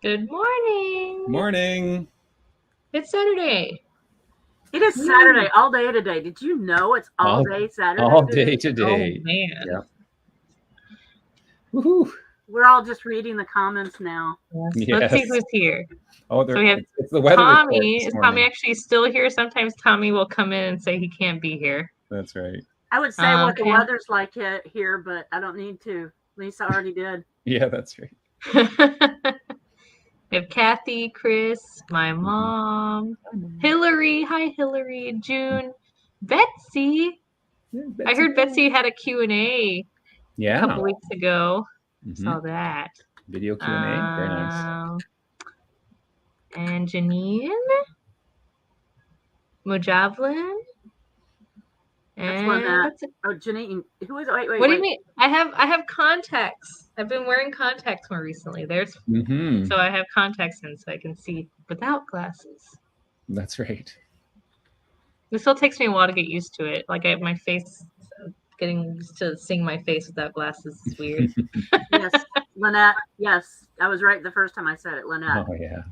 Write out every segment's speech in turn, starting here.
Good morning. Morning. It's Saturday. It is Saturday all day today. Did you know it's all day Saturday? All day Oh today. man. Yep. Woohoo. We're all just reading the comments now. Yes. Let's see who's here. Oh, So we have it's the weather Tommy. report Is this Tommy morning. actually still here? Sometimes Tommy will come in and say he can't be here. That's right. I would say what the Okay. weather's like here, but I don't need to. Lisa already did. Yeah, that's right. We have Kathy, Chris, my mom, Hillary. Hi, Hillary. June, Betsy. Yeah, I heard Betsy had a Q&A a couple weeks ago. Saw that. Video Q&A. Very nice. And Janine, Mujavlin, and that's it. Oh, Janine. Who is? Wait. What do you mean? I have contacts. I've been wearing contacts more recently. So I have contacts in so I can see without glasses. That's right. It still takes me a while to get used to it. Like my face, getting used to seeing my face without glasses is weird. Yes, Lynette. Yes, I was right the first time I said it, Lynette. Oh yeah.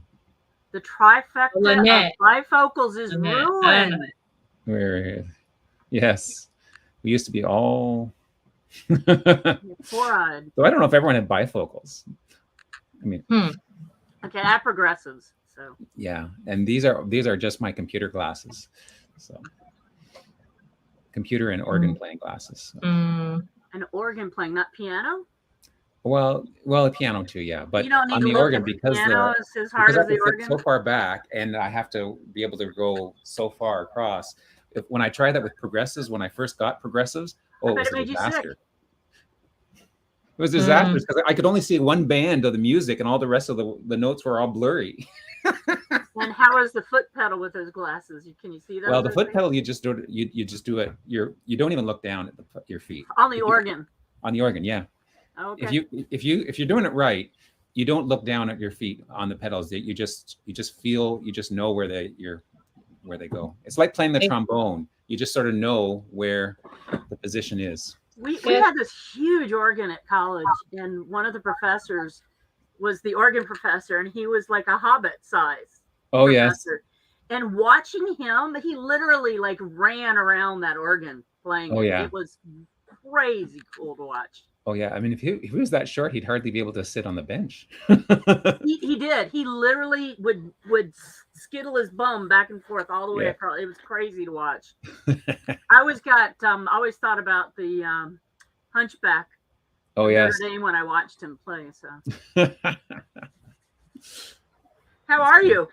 The trifecta of bifocals is ruined. Yes. We used to be all four-eyed. So I don't know if everyone had bifocals. I mean, okay, that progressives. So yeah, and these are just my computer glasses. So computer and organ playing glasses. So. An organ playing, not piano. Well, a piano too, yeah. But you don't need on to the look organ at the because piano is as hard as the organ. So far back, and I have to be able to go so far across. When I tried that with progressives, when I first got progressives, it was a disaster. It was disastrous because I could only see one band of the music, and all the rest of the notes were all blurry. And how is the foot pedal with those glasses? Can you see that? Well, the foot pedal, you just do it. You just do it. You don't even look down at your feet on the organ. On the organ, yeah. Okay. If you're doing it right, you don't look down at your feet on the pedals. You just feel. You just know where they go. It's like playing the trombone. You just sort of know where the position is. We had this huge organ at college, and one of the professors was the organ professor, and he was like a hobbit size. Oh, professor. Yes. And watching him, he literally like ran around that organ playing. Oh, yeah. It was crazy cool to watch. Oh, yeah. I mean, if he was that short, he'd hardly be able to sit on the bench. he did. He literally would skittle his bum back and forth all the way across. It was crazy to watch. I always thought about the Hunchback. Oh, yes. When I watched him play. So, how are you?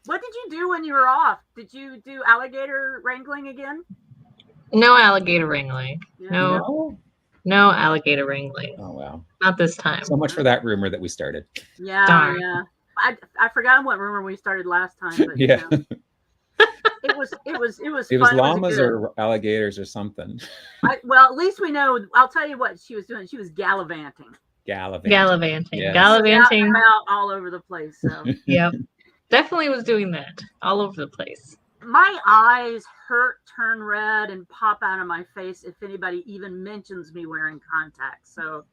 What did you do when you were off? Did you do alligator wrangling again? No alligator wrangling. Yeah. No alligator wrangling. Oh wow! Not this time. So much for that rumor that we started. Yeah, darn. Yeah. I forgot what rumor we started last time. But, yeah. It was It was llamas or alligators or something. Well, at least we know. I'll tell you what she was doing. She was gallivanting. Gallivanting. Yes. Gallivanting. Out all over the place. So. Yep. Definitely was doing that all over the place. My eyes hurt, turn red, and pop out of my face if anybody even mentions me wearing contacts. So,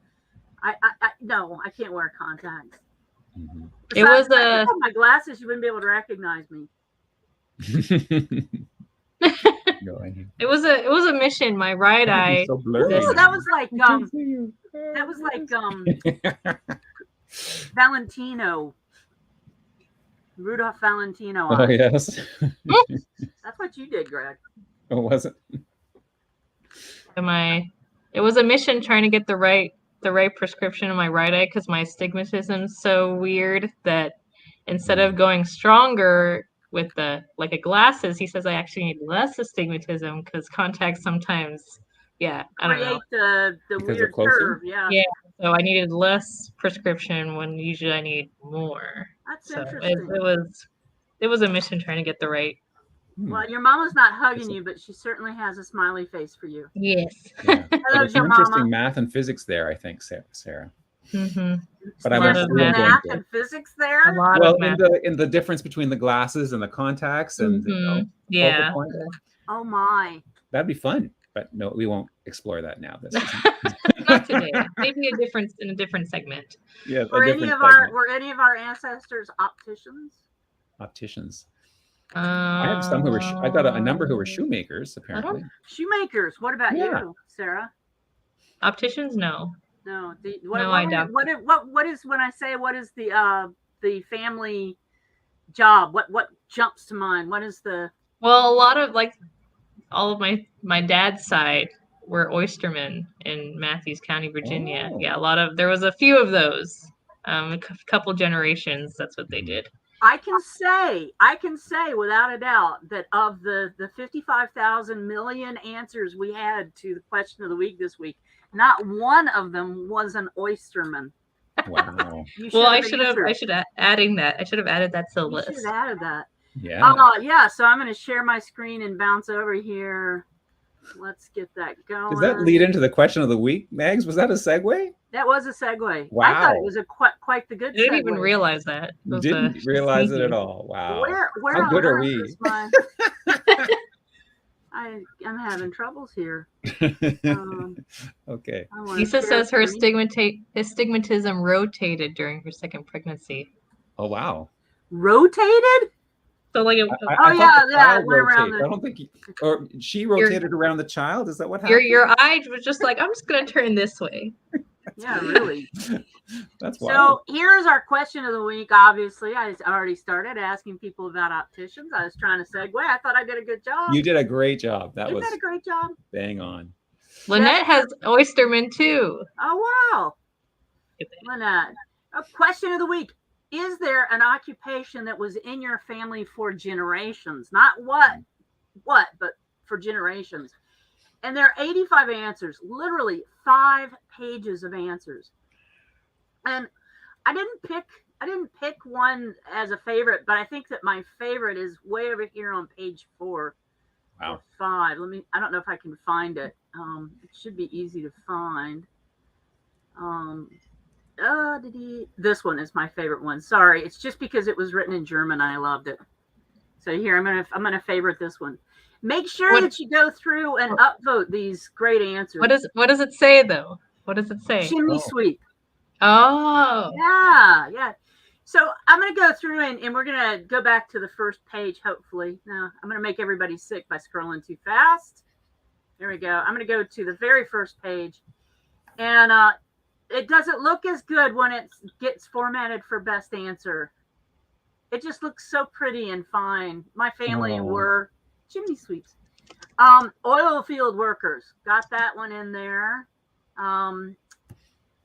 I can't wear contacts. Mm-hmm. Besides, if I had my glasses, you wouldn't be able to recognize me. It was a mission. My right eye. So blurry. Ooh, that was like Valentino. Rudolph Valentino. Oh, yes. That's what you did, Greg. Oh, was it? It was a mission trying to get the right prescription in my right eye because my astigmatism's so weird that instead of going stronger with the glasses, he says I actually need less astigmatism because contacts sometimes, I don't know. Create the weird curve, yeah. Yeah, so I needed less prescription when usually I need more. That's interesting. It was a mission trying to get the right. Well, your mama's not hugging you, but she certainly has a smiley face for you. Yes. Yeah. Hello, some interesting math and physics there, I think, Sarah. Mm-hmm. But I won't math and physics there. In the difference between the glasses and the contacts and yeah. Oh my. That'd be fun, but no, we won't explore that now. Not today. Maybe in a different segment. Yeah. Were any of our ancestors opticians? Opticians. I have some who were. I got a number who were shoemakers. Apparently. Shoemakers. What about you, Sarah? Opticians? No. No. I doubt. What is when I say what is the family job? What jumps to mind? What is the? Well, a lot of all of my dad's side were oystermen in Matthews County, Virginia. Oh. Yeah, there was a few of those. A couple generations. That's what they did. I can say without a doubt that of the 55,000 million answers we had to the question of the week this week, not one of them was an oysterman. Wow. I should have added that to the list. You should have added that. Yeah. So I'm going to share my screen and bounce over here. Let's get that going. Does that lead into the question of the week, Mags? Was that a segue? That was a segue. Wow. I thought it was quite the good segue. I didn't even realize that. Didn't realize it at all. Wow. Where How good are we? I'm having troubles here. Okay. Lisa says her astigmatism rotated during her second pregnancy. Oh, wow. Rotated? So I went around. I don't think or she rotated around the child. Is that what happened? Your eye was just like, I'm just going to turn this way. Yeah, really. That's wild. So here's our question of the week. Obviously, I already started asking people about opticians. I was trying to segue. I thought I did a good job. You did a great job. You did a great job. Bang on. Lynette has oysterman too. Oh, wow. Lynette. A question of the week. Is there an occupation that was in your family for generations? Not what, but for generations. And there are 85 answers, literally 5 pages of answers. And I didn't pick one as a favorite, but I think that my favorite is way over here on page 4. Wow. Or 5. I don't know if I can find it. It should be easy to find. This one is my favorite one. Sorry, it's just because it was written in German and I loved it. So here I'm gonna favorite this one. Make sure that you go through and upvote these great answers. What does it say though? What does it say? Chimney sweep. Oh. Yeah. So I'm gonna go through and we're gonna go back to the first page. Hopefully, no, I'm gonna make everybody sick by scrolling too fast. There we go. I'm gonna go to the very first page, and it doesn't look as good when it gets formatted for best answer. It just looks so pretty and fine. My family were chimney sweeps. Oil field workers. Got that one in there.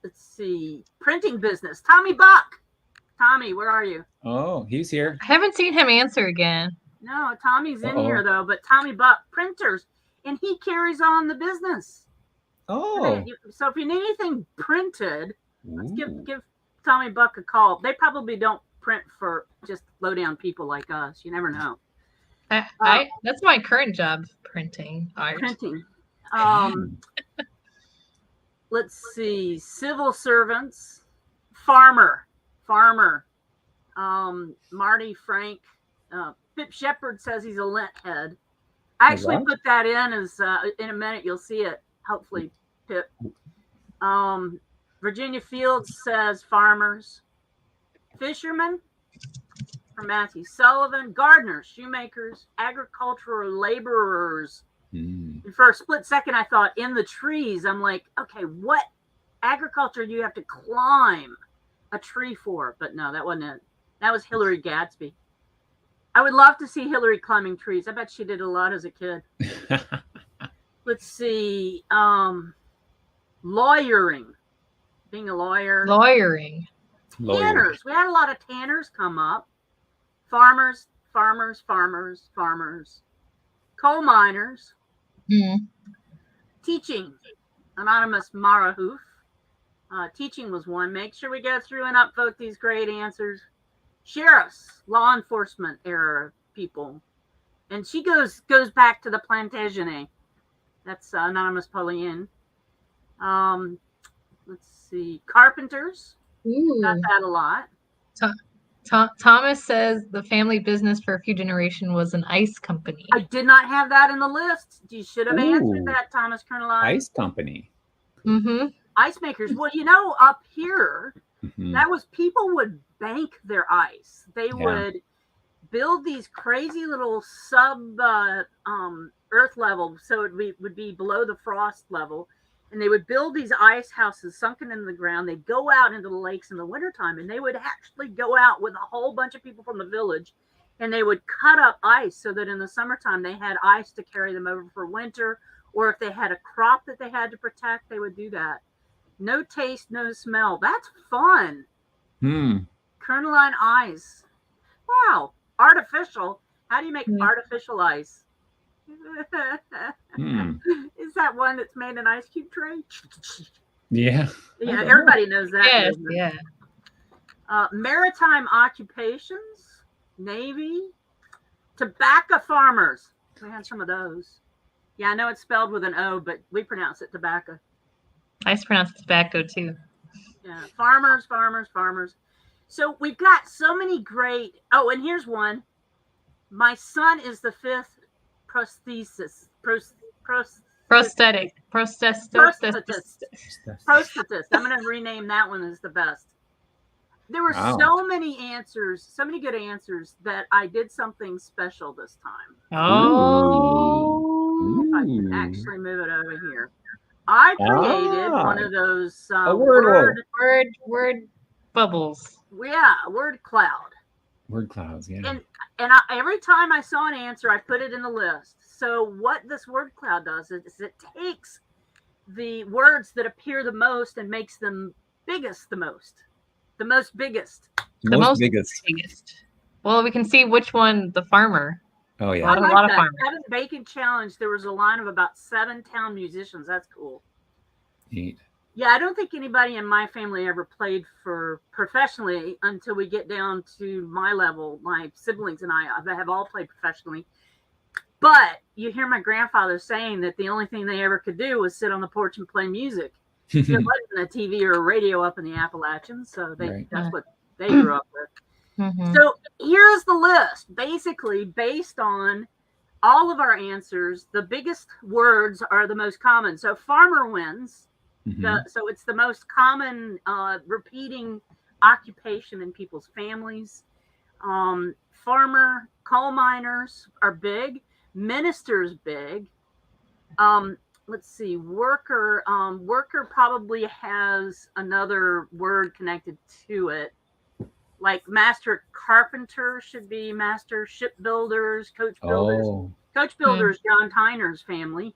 Let's see. Printing business. Tommy Buck. Tommy, where are you? Oh, he's here. I haven't seen him answer again. No, Tommy's in here though, but Tommy Buck, printers, and he carries on the business. Oh. So if you need anything printed, let's give Tommy Buck a call. They probably don't print for just low down people like us. You never know. That's my current job, printing art. Printing. Let's see. Civil servants, farmer. Marty Frank. Pip Shepard says he's a lint head. I actually put that in as in a minute. You'll see it. Hopefully, Pip. Virginia Fields says farmers. Fishermen from Matthew Sullivan. Gardeners, shoemakers, agricultural laborers. And for a split second, I thought in the trees. I'm like, okay, what agriculture do you have to climb a tree for? But no, that wasn't it. That was Hillary Gadsby. I would love to see Hillary climbing trees. I bet she did a lot as a kid. Let's see. Lawyering. Being a lawyer. Lawyering. Tanners. We had a lot of tanners come up. Farmers. Coal miners. Teaching. Anonymous Marahoof. Teaching was one. Make sure we go through and upvote these great answers. Sheriffs. Law enforcement era people. And she goes back to the Plantagenet. That's Anonymous Pauline. Let's see. Carpenters. Got that a lot. Thomas says the family business for a few generations was an ice company. I did not have that in the list. You should have answered that, Thomas Colonel. Ice company. Ice makers. Well, up here, that was people would bank their ice. They would build these crazy little sub earth level, so it would be below the frost level, and they would build these ice houses sunken in the ground. They'd go out into the lakes in the wintertime, and they would actually go out with a whole bunch of people from the village, and they would cut up ice so that in the summertime they had ice to carry them over for winter, or if they had a crop that they had to protect, they would do that. No taste, no smell. That's fun. Crinoline ice. Wow. Artificial. How do you make artificial ice? Is that one that's made in ice cube tray? Yeah. Yeah, everybody knows that. Yes, yeah. Maritime occupations, Navy, tobacco farmers. We had some of those. Yeah, I know it's spelled with an O, but we pronounce it tobacco. I pronounce tobacco too. Yeah, farmers. So we've got so many great. Oh, and here's one. My son is the 5th prosthesis. Prosthetic. Prosthetist. I'm going to rename that one as the best. There were so many answers, so many good answers that I did something special this time. Oh. If I can actually move it over here. I created one of those word bubbles. Yeah, word cloud. Word clouds, yeah. And every time I saw an answer, I put it in the list. So what this word cloud does is it takes the words that appear the most and makes them biggest the most. The most biggest. The most biggest. Well, we can see which one the farmer. Oh, yeah. I like that. Kevin's Bacon Challenge, there was a line of about 7 town musicians. That's cool. Neat. Yeah, I don't think anybody in my family ever played for professionally until we get down to my level. My siblings and I have all played professionally. But you hear my grandfather saying that the only thing they ever could do was sit on the porch and play music. There wasn't a TV or a radio up in the Appalachians, so that's what they grew up with. So here's the list, basically based on all of our answers. The biggest words are the most common. So farmer wins. So it's the most common repeating occupation in people's families. Farmer, coal miners are big. Ministers big. Let's see, worker. Worker probably has another word connected to it. Like master carpenter should be master shipbuilders, coach builders. Coach builders, John Tyner's family.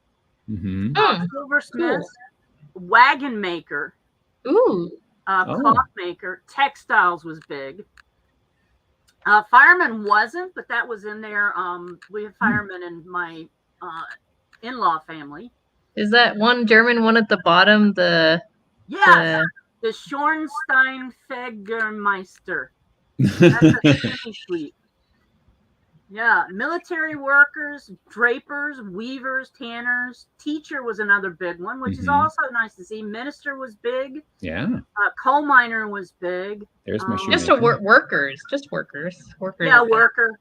Silversmith, wagon maker. Cloth maker. Textiles was big. Fireman wasn't, but that was in there. We have firemen in my in-law family. Is that one German one at the bottom? The Schornsteinfegermeister. That's a chimney sweep. Yeah, military workers, drapers, weavers, tanners. Teacher was another big one, which is also nice to see. Minister was big. Yeah. Coal miner was big. There's my just workers. Yeah, worker.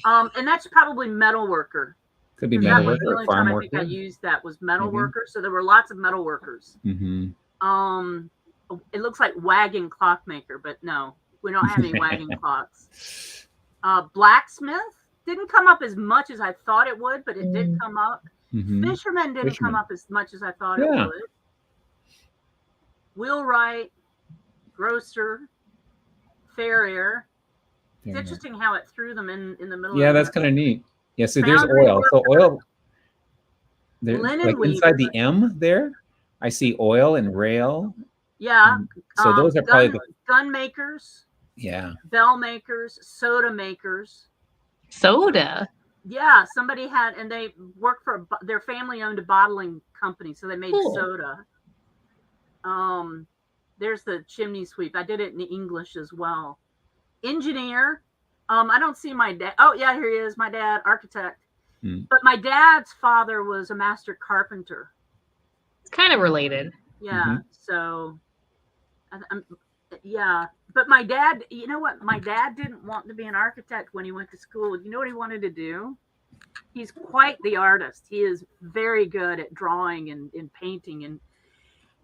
And that's probably metal worker. Could be metal worker or farm worker. I think I used that was metal worker. So there were lots of metal workers. It looks like wagon clockmaker, but no, we don't have any wagon clocks. Blacksmith didn't come up as much as I thought it would, but it did come up. Fisherman didn't come up as much as I thought it would. Wheelwright, grocer, farrier. It's interesting how it threw them in the middle. Yeah, that's kind of neat. Yeah, so there's oil. So oil, there, like inside the M there, I see oil and rail. Yeah. So those are probably the gun makers. Yeah. Bell makers, soda makers. Soda? Yeah, somebody had, and they worked for, their family owned a bottling company, so they made soda. There's the chimney sweep. I did it in English as well. Engineer. I don't see my dad. Oh, yeah, here he is. My dad, architect. But my dad's father was a master carpenter. It's kind of related. Yeah. So, yeah. But my dad, you know what? My dad didn't want to be an architect when he went to school. You know what he wanted to do? He's quite the artist. He is very good at drawing and painting. And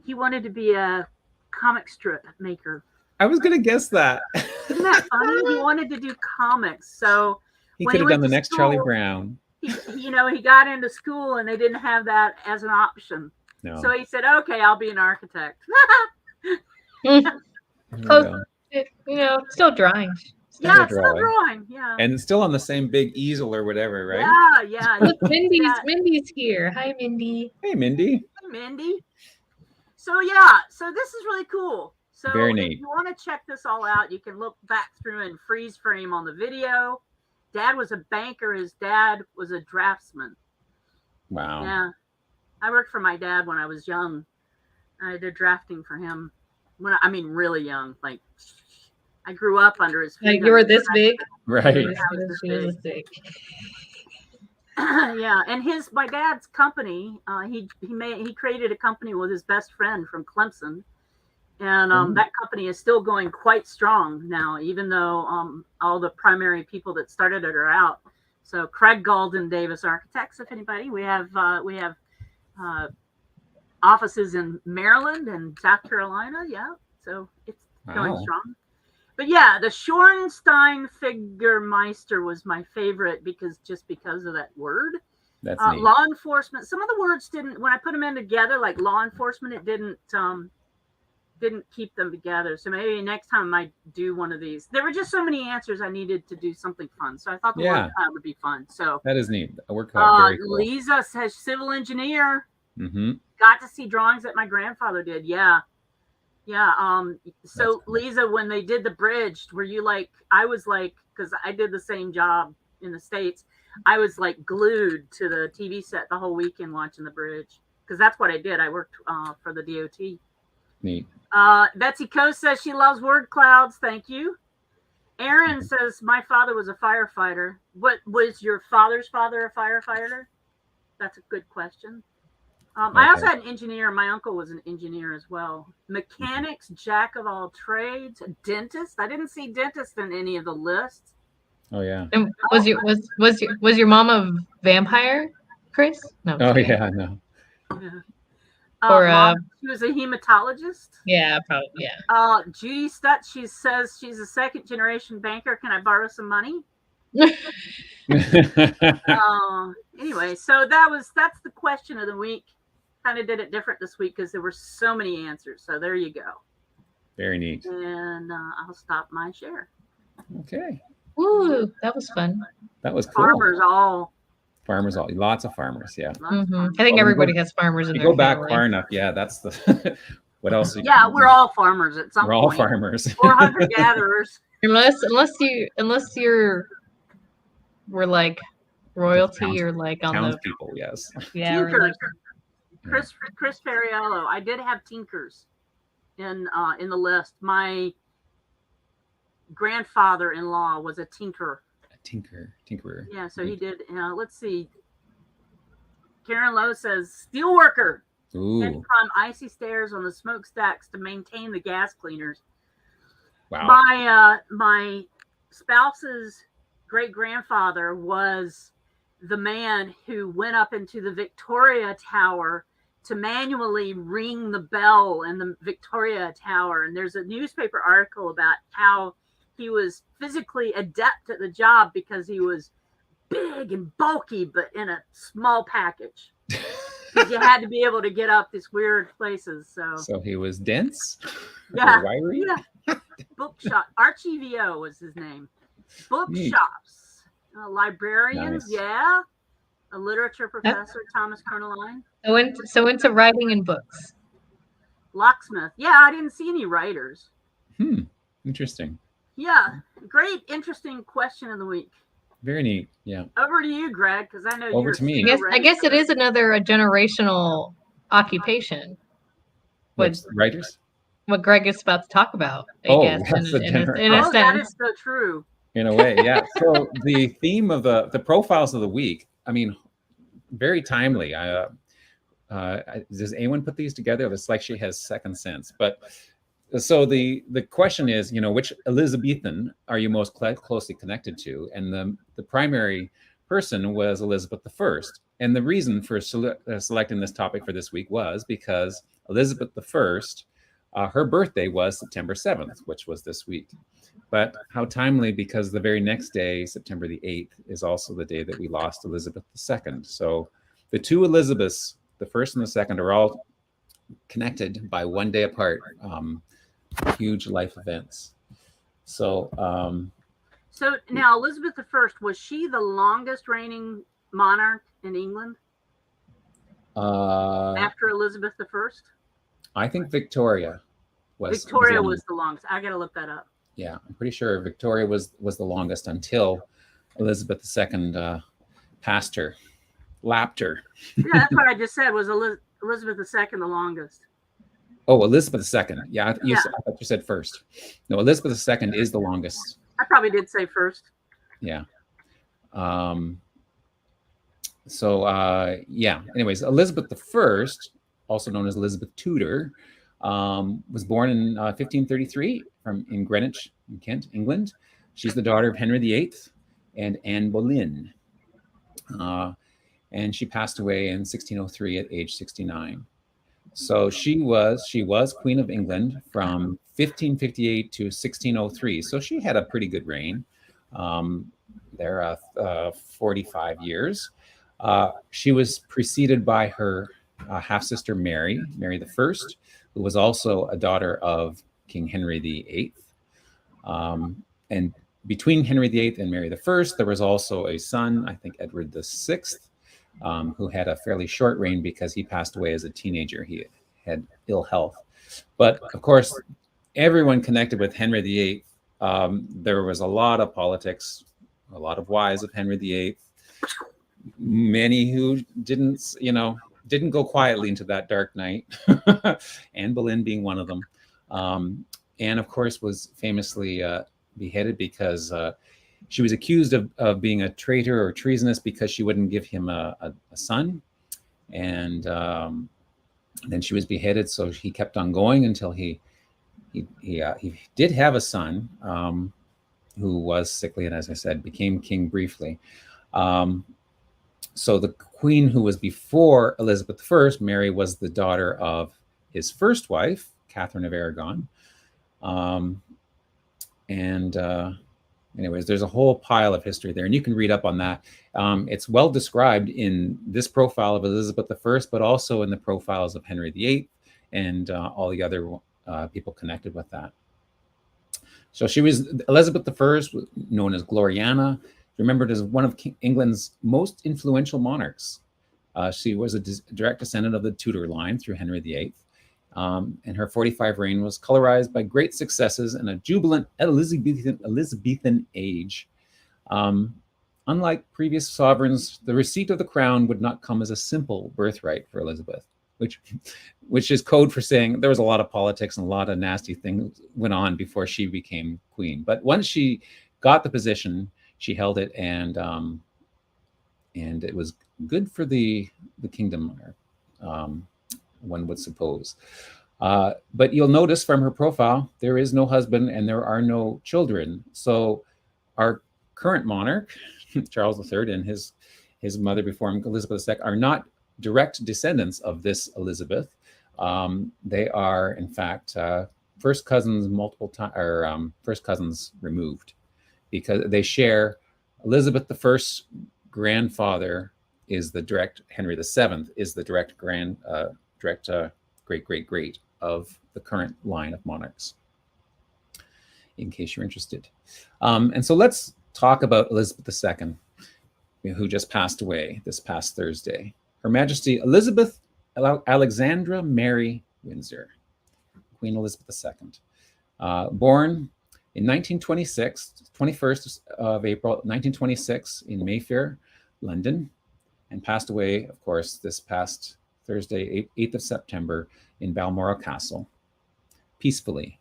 he wanted to be a comic strip maker. I was gonna guess that. Isn't that funny? He wanted to do comics, so He when could have went done the to next school, Charlie Brown. he got into school and they didn't have that as an option. No. So he said, "Okay, I'll be an architect." Still drawing. Yeah, it's still drawing. Yeah, and it's still on the same big easel or whatever, right? Yeah. Look, Mindy's here. Hi, Mindy. Hey, Mindy. Hey, Mindy. So this is really cool. So Very neat. If you want to check this all out, you can look back through and freeze frame on the video. Dad was a banker. His dad was a draftsman. Wow. Yeah. I worked for my dad when I was young. I did drafting for him. Really young. Like, I grew up under his feet. Like you were this big? Right. I was this big. Yeah, and my dad's company, he created a company with his best friend from Clemson. And that company is still going quite strong now, even though all the primary people that started it are out. So Craig Golden Davis Architects, if anybody, we have offices in Maryland and South Carolina. Yeah, so it's going strong. But yeah, the Schornstein Figuermeister was my favorite because of that word. That's neat. Law enforcement. Some of the words didn't, when I put them in together, like law enforcement, it didn't keep them together. So maybe next time I might do one of these. There were just so many answers I needed to do something fun. So I thought the word cloud would be fun. So that is neat. A word cloud. Very cool. Lisa says civil engineer. Mm-hmm. Got to see drawings that my grandfather did. Yeah. So cool. Lisa, when they did the bridge, were you like, I was like, because I did the same job in the States, I was like glued to the TV set the whole weekend watching the bridge, because that's what I did. I worked for the DOT. Neat. Betsy Coe says she loves word clouds. Thank you. Aaron says my father was a firefighter. What was your father's father a firefighter? That's a good question. I also had an engineer. My uncle was an engineer as well. Mechanics, jack of all trades, dentist. I didn't see dentist in any of the lists. Oh yeah. And was your mom a vampire, Chris? No. Oh yeah, no. Yeah. She was a hematologist. Yeah, probably. Yeah. Judy Stutt. She says she's a second generation banker. Can I borrow some money? Anyway, so that's the question of the week. Kind of did it different this week because there were so many answers. So there you go. Very neat. And I'll stop my share. Okay. Ooh, that was fun. That was cool. Farmers all. Lots of farmers. Yeah. Mm-hmm. I think everybody has farmers in their go back family. far enough. Yeah, that's the. What else? We're all farmers at some point. We're all farmers. Or hunter gatherers. Unless you're we're like royalty or like on the people. Yes. Yeah. Tinkers. Chris Ferriello. I did have tinkers in the list. My grandfather-in-law was a tinkerer. Tinkerer. Yeah, so he did. Let's see. Karen Lowe says steel worker. Ooh. And climb icy stairs on the smokestacks to maintain the gas cleaners. Wow. My spouse's great grandfather was the man who went up into the Victoria Tower to manually ring the bell in the Victoria Tower. And there's a newspaper article about how he was physically adept at the job because he was big and bulky, but in a small package. You had to be able to get up these weird places. So he was dense? Yeah. Wiry? Yeah. Bookshop. Archie V.O. was his name. Bookshops. Librarians. Nice. Yeah. A literature professor, Thomas Carneline. So into writing and books. Locksmith. Yeah, I didn't see any writers. Interesting. Yeah. Great, interesting question of the week. Very neat. Yeah. Over to you, Greg, because I know you're over to me. I guess it is a generational occupation. What writers? What Greg is about to talk about. I guess in a sense. That is so true. In a way, yeah. So the theme of the profiles of the week. I mean, very timely. Does anyone put these together? It's like she has second sense. But so the question is, which Elizabethan are you most closely connected to? And the primary person was Elizabeth I. And the reason for selecting this topic for this week was because Elizabeth I, her birthday was September 7th, which was this week. But how timely, because the very next day, September the 8th, is also the day that we lost Elizabeth II. So the two Elizabeths, the first and the second, are all connected by one day apart. Huge life events. So now Elizabeth I, was she the longest reigning monarch in England after Elizabeth I? I think Victoria was. Victoria was the longest. I gotta look that up. Yeah, I'm pretty sure Victoria was the longest until Elizabeth II passed her, lapped her. Yeah, that's what I just said. Was Elizabeth II the longest? Oh, Elizabeth II. Yeah, I thought you said first. No, Elizabeth II is the longest. I probably did say first. Yeah. Anyways, Elizabeth I, also known as Elizabeth Tudor, was born in 1533 in Greenwich, in Kent, England. She's the daughter of Henry VIII and Anne Boleyn. And she passed away in 1603 at age 69. So she was Queen of England from 1558 to 1603. So she had a pretty good reign. 45 years. She was preceded by her half-sister Mary I, who was also a daughter of King Henry VIII. And between Henry VIII and Mary I, there was also a son, I think Edward VI, who had a fairly short reign because he passed away as a teenager. He had ill health. But of course, everyone connected with Henry VIII, there was a lot of politics, a lot of wives of Henry VIII, many who didn't go quietly into that dark night, Anne Boleyn being one of them. Anne, of course, was famously beheaded because she was accused of being a traitor or treasonous because she wouldn't give him a son. And then she was beheaded. So he kept on going until he did have a son who was sickly. And as I said, became king briefly. So the queen who was before Elizabeth I, Mary, was the daughter of his first wife, Catherine of Aragon. Anyways, there's a whole pile of history there, and you can read up on that. It's well described in this profile of Elizabeth I, but also in the profiles of Henry VIII and all the other people connected with that. So she was Elizabeth I, known as Gloriana, remembered as one of England's most influential monarchs. She was a direct descendant of the Tudor line through Henry VIII. And her 45 reign was colorized by great successes and a jubilant Elizabethan age. Unlike previous sovereigns, the receipt of the crown would not come as a simple birthright for Elizabeth, which is code for saying there was a lot of politics and a lot of nasty things went on before she became queen. But once she got the position, she held it, and it was good for the kingdom, one would suppose. But you'll notice from her profile, there is no husband and there are no children. So our current monarch, Charles III, and his mother before him, Elizabeth II, are not direct descendants of this Elizabeth. They are, in fact, first cousins first cousins removed, because they share Elizabeth I's grandfather is the direct Henry VII is the direct great of the current line of monarchs, in case you're interested. And so let's talk about Elizabeth II, who just passed away this past Thursday. Her Majesty Elizabeth Alexandra Mary Windsor, Queen Elizabeth II, born in 1926, 21st of April, 1926 in Mayfair, London, and passed away, of course, this past Thursday, 8th of September, in Balmoral Castle, peacefully,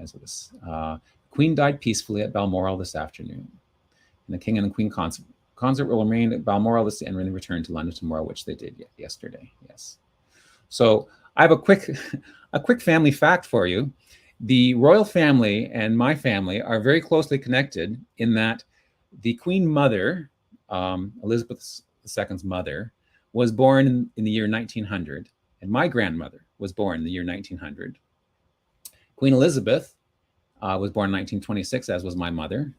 as it was. Queen died peacefully at Balmoral this afternoon. And the King and the Queen consort will remain at Balmoral this and return to London tomorrow, which they did yesterday. Yes. So I have a quick family fact for you. The royal family and my family are very closely connected in that the Queen Mother, Elizabeth II's mother, was born in the year 1900, and my grandmother was born in the year 1900. Queen Elizabeth was born in 1926, as was my mother.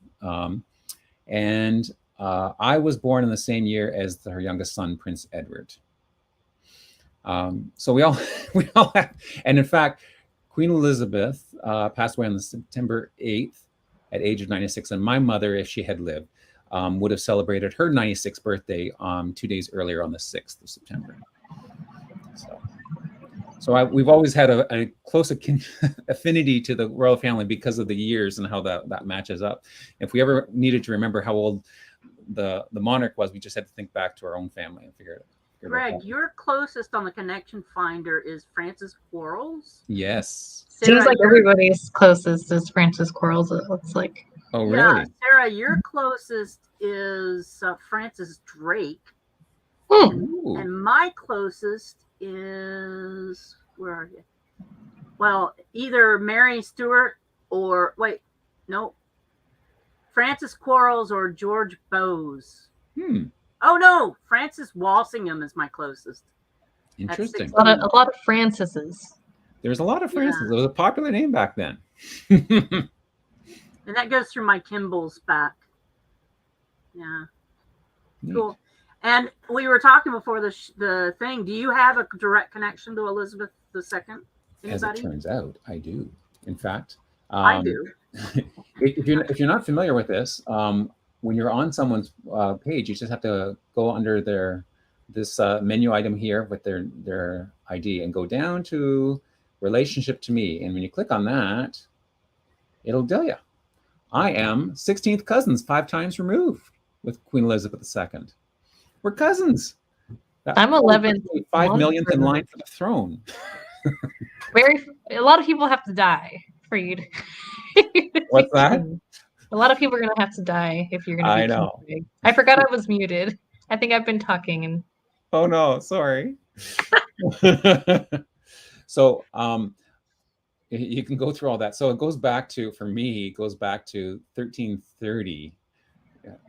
And I was born in the same year as her youngest son, Prince Edward. So we all have, and in fact, Queen Elizabeth passed away on September 8th at age of 96. And my mother, if she had lived, would have celebrated her 96th birthday 2 days earlier on the 6th of September. So we've always had a close affinity to the royal family because of the years and how that matches up. If we ever needed to remember how old the monarch was, we just had to think back to our own family and figure it out. Greg, your closest on the connection finder is Francis Quarles. Yes. Seems like everybody's closest is Francis Quarles, it looks like. Oh, really? Yeah, Sarah, your closest is Francis Drake. And my closest is, where are you? Well, either Mary Stuart or, Francis Quarles or George Bowes. Oh, no, Francis Walsingham is my closest. Interesting. A lot of Francises. There's a lot of Francis. Yeah. It was a popular name back then. And that goes through my Kimball's back. Yeah. Neat. Cool. And we were talking before the thing. Do you have a direct connection to Elizabeth II? Anybody? As it turns out, I do. In fact, I do. if you're not familiar with this, when you're on someone's page, you just have to go under this menu item here with their ID and go down to relationship to me. And when you click on that, it'll tell you, I am 16th cousins 5 times removed with Queen Elizabeth II. We're cousins. I'm 11th. 5 millionth in line for the throne. A lot of people have to die for you to. What's that? A lot of people are going to have to die if you're going to be. I know. Big. I forgot I was muted. I think I've been talking and. Oh no! Sorry. So you can go through all that. So it goes back to, for me, 1330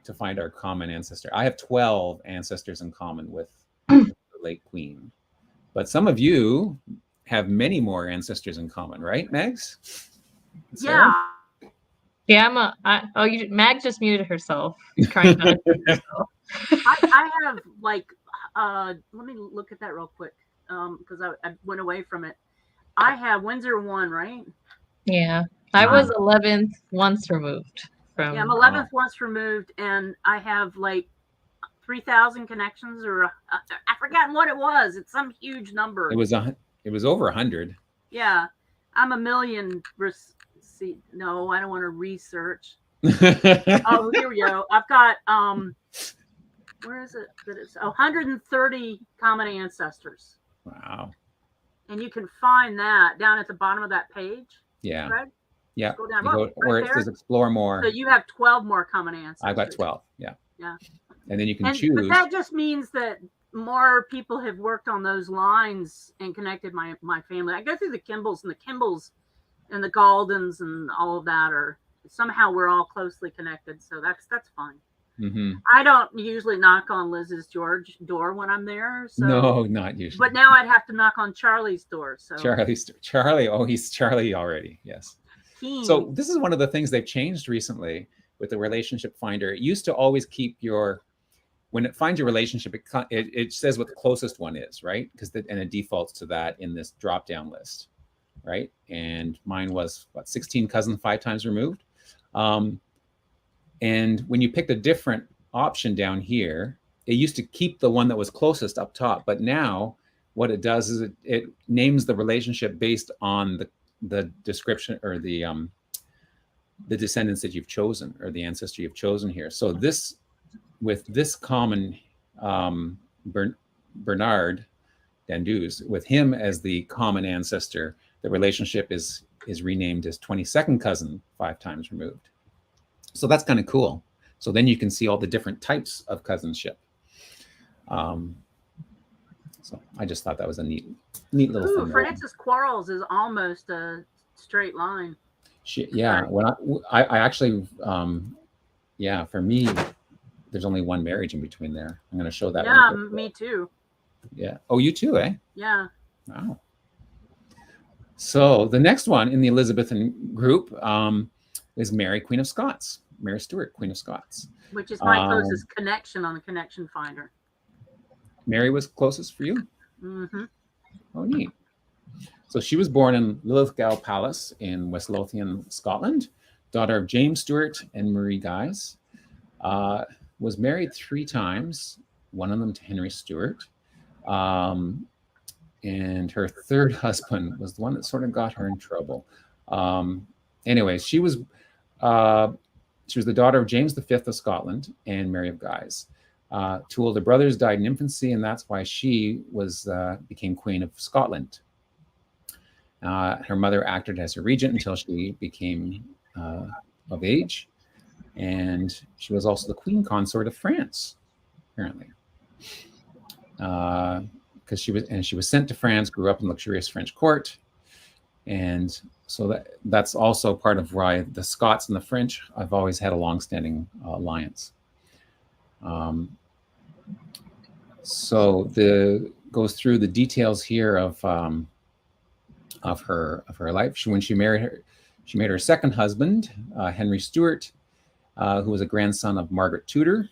to find our common ancestor. I have 12 ancestors in common with the late Queen, but some of you have many more ancestors in common, right, Megs? Yeah. Yeah, Mag just muted herself. Trying to herself. I have let me look at that real quick because I went away from it. I have Windsor 1, right? Yeah, I was 11th once removed from. Yeah, I'm 11th once removed, and I have 3,000 connections, or I've forgotten what it was. It's some huge number. It was over 100. Yeah, I'm a million. No, I don't want to research. Oh, here we go. I've got where is it? That it's 130 common ancestors. Wow. And you can find that down at the bottom of that page. Yeah. Right? Yeah. Go down where it says explore more. So you have 12 more common ancestors. I've got 12. Yeah. Yeah. And then you can choose. But that just means that more people have worked on those lines and connected my family. I go through the Kimballs and the Galdens and all of that are somehow we're all closely connected. So that's fine. Mm-hmm. I don't usually knock on Liz's door when I'm there. So. No, not usually. But now I'd have to knock on Charlie's door. So Charlie. Oh, he's Charlie already. Yes. So this is one of the things they've changed recently with the relationship finder. It used to always keep when it finds your relationship, it says what the closest one is, right? And it defaults to that in this drop-down list, right? And mine was 16 cousins 5 times removed. And when you picked a different option down here, it used to keep the one that was closest up top. But now what it does is it names the relationship based on the description or the descendants that you've chosen or the ancestor you've chosen here. So with this common Bernard Dandus, with him as the common ancestor, the relationship is renamed as 22nd cousin 5 times removed. So that's kind of cool. So then you can see all the different types of cousinship. So I just thought that was a neat little thing. Francis Quarles is almost a straight line. When I actually, for me, there's only one marriage in between there. I'm going to show that. Yeah, me too. Yeah. Oh, you too, eh? Yeah. Wow. So the next one in the Elizabethan group is Mary, Queen of Scots. Mary Stuart, Queen of Scots. Which is my closest connection on the connection finder. Mary was closest for you? Mm-hmm. Oh, neat. So she was born in Lilithgow Palace in West Lothian, Scotland, daughter of James Stuart and Marie Guise. Was married 3 times, one of them to Henry Stuart. And her third husband was the one that sort of got her in trouble. Anyways, she was the daughter of James V of Scotland and Mary of Guise. 2 older brothers died in infancy, and that's why she became Queen of Scotland. Her mother acted as her regent until she became of age, and she was also the Queen Consort of France, apparently. Because she was sent to France, grew up in luxurious French court, and so that's also part of why the Scots and the French have always had a long-standing alliance. So goes through the details here of her life. When she married her second husband, Henry Stuart, who was a grandson of Margaret Tudor,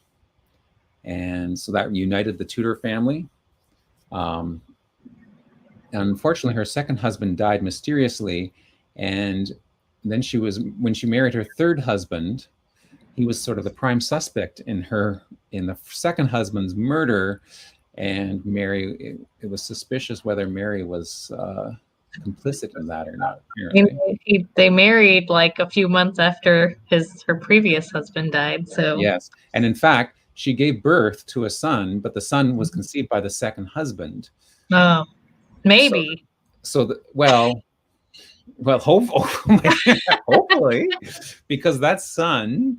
and so that united the Tudor family. Unfortunately, her second husband died mysteriously, and then when she married her third husband, he was sort of the prime suspect in the second husband's murder, and Mary, it was suspicious whether Mary was complicit in that or not. Apparently. They married like a few months after her previous husband died. So yes, and in fact, she gave birth to a son, but the son was conceived by the second husband. Oh, maybe. Hopefully, because that son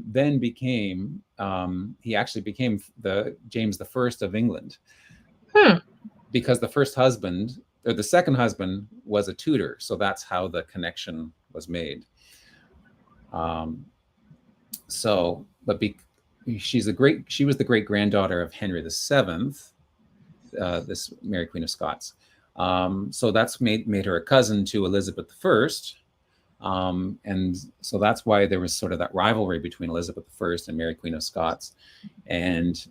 then became he actually became the James I of England. Because the first husband or the second husband was a Tudor, so that's how the connection was made. She was the great granddaughter of Henry VII, this Mary Queen of Scots. So that's made her a cousin to Elizabeth I. And so that's why there was sort of that rivalry between Elizabeth I and Mary Queen of Scots. And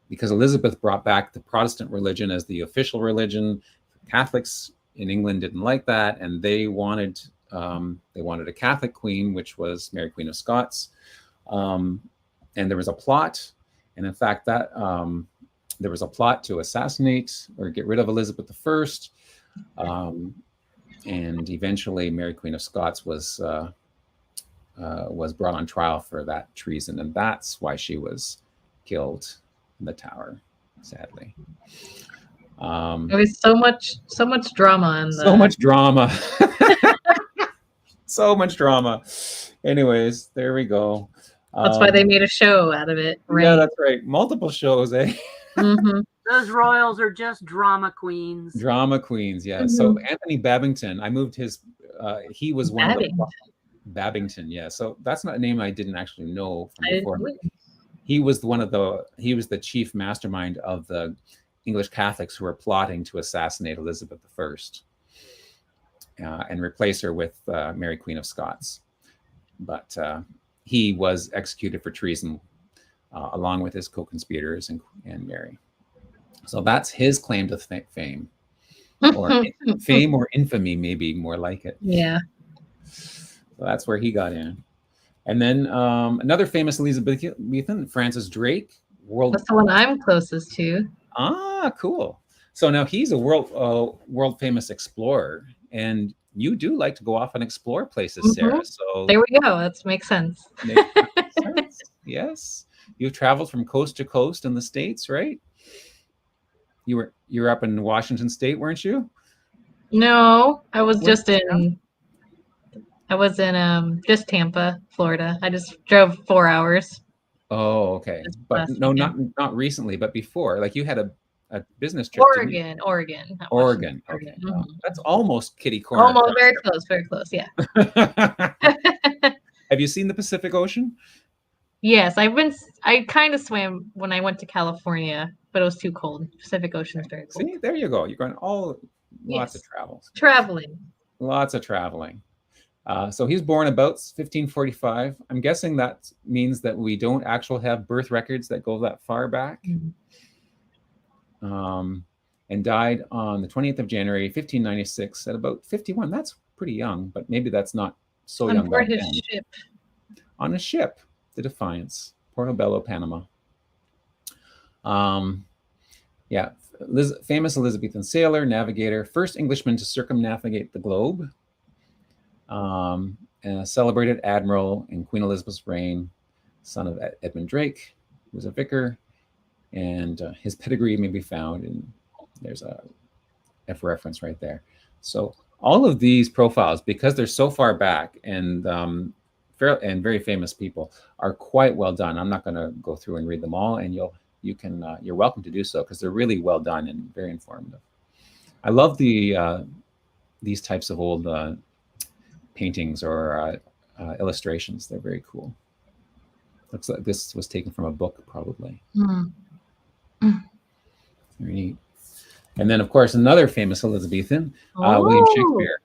because Elizabeth brought back the Protestant religion as the official religion, Catholics in England didn't like that, and they wanted a Catholic queen, which was Mary Queen of Scots. And there was a plot, and in fact that there was a plot to assassinate or get rid of Elizabeth I. And eventually Mary Queen of Scots was brought on trial for that treason, and that's why she was killed in the Tower, sadly. There was so much drama in so much drama. So much drama. Anyways, there we go. That's why they made a show out of it, right? Yeah, that's right. Multiple shows, eh? Mm-hmm. Those royals are just drama queens. Drama queens, yeah. Mm-hmm. So Anthony Babington, I moved his. He was one of the Babington, yeah. So that's not a name I didn't actually know from before. He was the chief mastermind of the English Catholics who were plotting to assassinate Elizabeth I and replace her with Mary Queen of Scots. But he was executed for treason along with his co-conspirators and Mary. So that's his claim to fame, or fame or infamy, maybe more like it. Yeah. So that's where he got in. And then another famous Elizabethan, Francis Drake. That's the one I'm closest to. Ah, cool. So now he's a world famous explorer, and you do like to go off and explore places, Sarah. So there we go. That makes sense. Makes sense. Yes, you've traveled from coast to coast in the States, right? You were up in Washington State, weren't you? No, I was just in just Tampa, Florida. I just drove 4 hours. Oh, okay. But no, not recently, but before. Like you had a business trip. Oregon. Okay. Mm-hmm. That's almost kitty corner. Almost very close. Yeah. Have you seen the Pacific Ocean? Yes, I kind of swam when I went to California but it was too cold. Pacific Ocean is very cold. See, there you go. You're going lots of travels. Traveling. Lots of traveling. So he's born about 1545. I'm guessing that means that we don't actually have birth records that go that far back. And died on the 20th of January, 1596 at about 51. That's pretty young, but maybe that's not so young. On board his ship. On a ship, the Defiance, Portobello, Panama. Yeah, famous Elizabethan sailor, navigator, first Englishman to circumnavigate the globe. And a celebrated admiral in Queen Elizabeth's reign, son of Edmund Drake, who was a vicar, and his pedigree may be found in, there's a F reference right there. So all of these profiles, because they're so far back and very famous people, are quite well done. I'm not going to go through and read them all, and you're welcome to do so because they're really well done and very informative. I love these types of old paintings or illustrations. They're very cool. Looks like this was taken from a book, probably. Very neat. And then, of course, another famous Elizabethan, William Shakespeare.